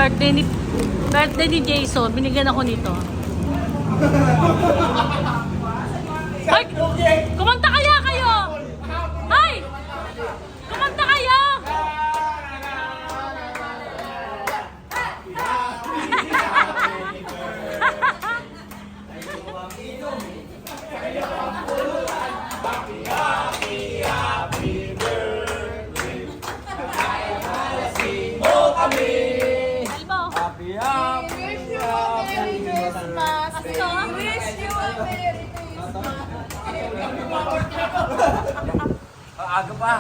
birthday ni Jason. Binigyan ako nito. Ay! Kumanta kaya kayo! Ay! Kumanta kayo! Aga pa.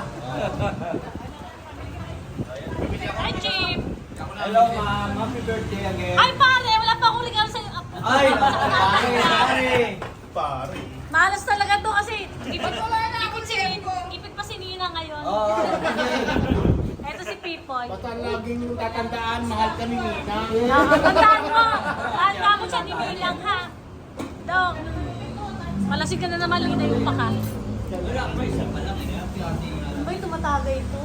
Hi, Chip! Hello, ma'am. Happy birthday again. Ay, pare! Wala pa akong regalo sa'yo. Ay, pare. Malas talaga to kasi ipit pa si Nina ngayon. Oo. Eto si Pipoy. Basta laging tatandaan, mahal ka ni Nina. Tandaan mo! Tandaan mo siya ni Nilang, ha? Dong, malasig ka na naman, Lina yung paka. Ano ba yung tumatagay ito?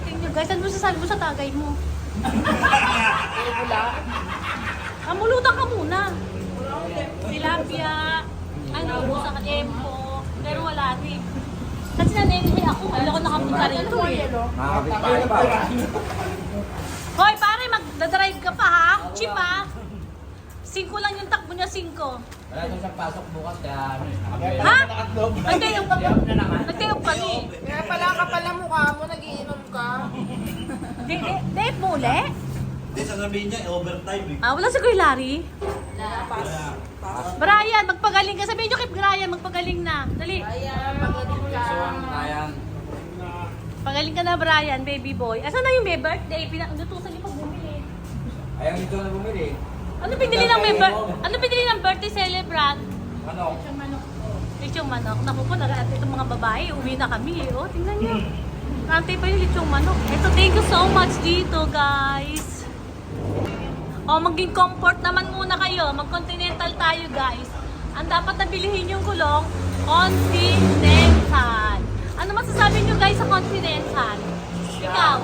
Tingnan guys, ano sasabi mo sa tagay mo? Kamulutan ka muna. Tilapia, ano, sa empo, pero wala rin. Kasi nanenemy ako, kailan ko nakapunta rito eh. Makakapit pa. Hoy, pare, magdadrive ka pa ha? Chip ha? 5 lang yung takbo niya, 5. Wala nang siyang pasok bukas kaya ano Ha? Nagtayog pa ni. Kaya pala kapal ang mukha mo, nagiinom ka. Dave mo uli? Hindi, sasabihin niya, overtime eh. Ah, wala si Kuya Larry. Pas. Brian, magpagaling ka. Sabihin niyo kay Brian, magpagaling na. Dali. Ayan, mag-inom ka. Ayan. Pagaling ka na, Brian, baby boy. Asan na yung may birthday? Pinutusan niyo pag bumili. Ayaw ito na bumili. Ano pinili ng birthday celebrant? Ano? Lechong manok. Naku po, itong mga babae, uwi na kami. Oh, tingnan niyo. Kantay pa yung lechong manok. Ito, thank you so much dito, guys. Oh, maging comfort naman muna kayo. Mag-continental tayo, guys. Ang dapat na bilihin yung gulong, Continental. Ano masasabi niyo, guys, sa Continental? Ikaw?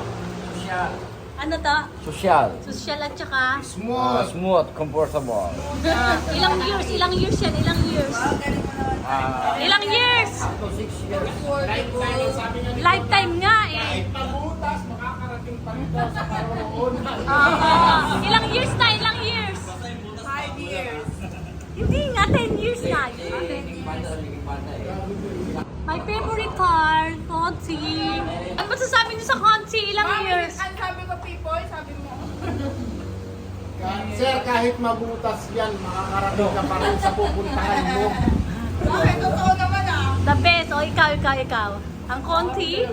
Social. Ano to? Social. Social at saka? Smooth, comfortable. Ilang years yan? Ilang years? Ilang years? Up to 6 years. Lifetime nga eh. Pabutas, makakarating pa ito sa karoon. Ilang years na? Ilang years? 5 years. Hindi nga, 10 years na. Liging panda eh. My favorite car, Consi. Ano masasabi niyo sa Consi? Ilang years? Ano sabi ko, Pipoy? Sabi mo. Sir, kahit mabutas yan, makakarating ka pa rin sa pupuntahan mo. Bakit? Totoo naman ah. The best. O, ikaw. Ang Conti?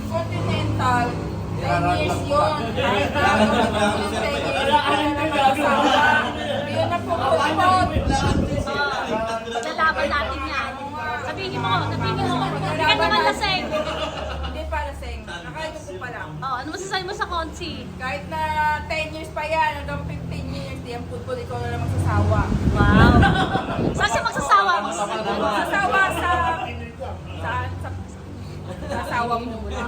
Continental. 10 years yun. Kahit na ano, 10 years. Yun na po. Lalaban natin yan. Sabihin mo, hindi ka naman laseng. Hindi pa lasing. Nakainom ko pa lang. Oh, ano masasabi mo sa Consi? Kahit na 10 years pa yan, hanggang 15 years, di ang football, ikaw na lang magsasawa. Wow. Saan siya magsasawa? Magsasawa sa asawa mo muna.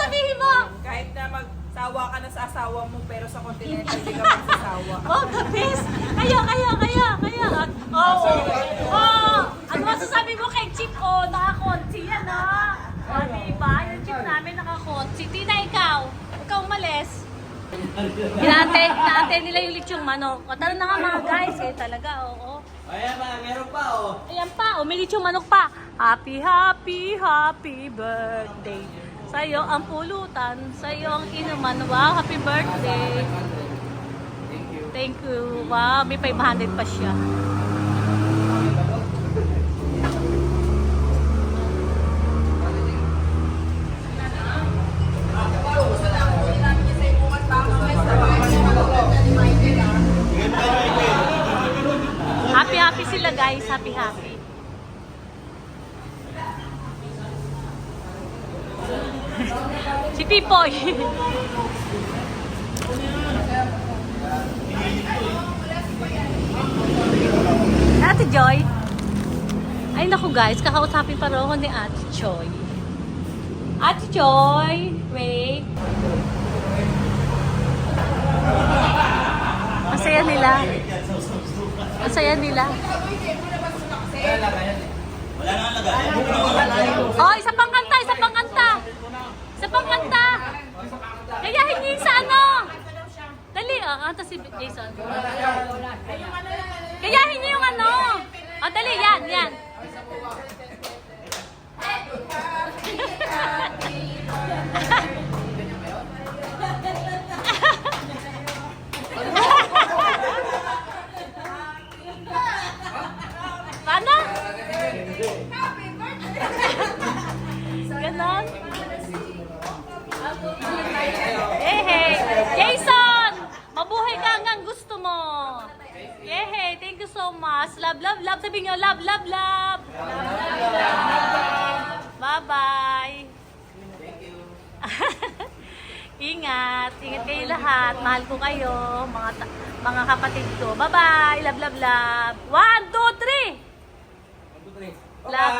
Sabihin mo. Kahit na magsawa ka na sa asawa mo, pero sa continental, di ka magsasawa. Oh, the best. Kaya. Oh. Ano masasabi mo kay Chip? Oh, naka-Consi yan ha. Oh, diba? Yung Chip namin naka-Consi. Tina, ikaw umalis. Inaantay nila yung lechong manok. O, tara na nga mga guys. Eh, talaga, oo. Ayan pa, meron pa oh. Ayan pa, may lechong manok pa. Happy birthday. Sa'yo ang pulutan, sa'yo ang inuman. Wow, happy birthday. Thank you. Wow, may 500 pa siya. Happy sila guys, happy. Si Pipoy. Ate Joy. Ay naku guys, kakausapin pa rin ako ni Ate Joy. Ate Joy, wait. Ang saya nila. Ang saya nila. Wala na ang lagay. Oh, isa pang kanta, isa pang kanta. Isa pang kanta. Gayahin niyo yung sa ano. Dali, kanta si Jason. Gayahin niyo yung ano. Oh, dali, yan, yan. Paano? Ganon. Hey, Jason! Mabuhay ka hanggang gusto mo. Hey, thank you so much. Love, love, love. Sabi nyo, love, love, love. Bye-bye. Ingat. Ingat kayo lahat. Mahal ko kayo. Mga kapatid ko. Bye-bye. Love, love, love. 1, 2, 3. Love.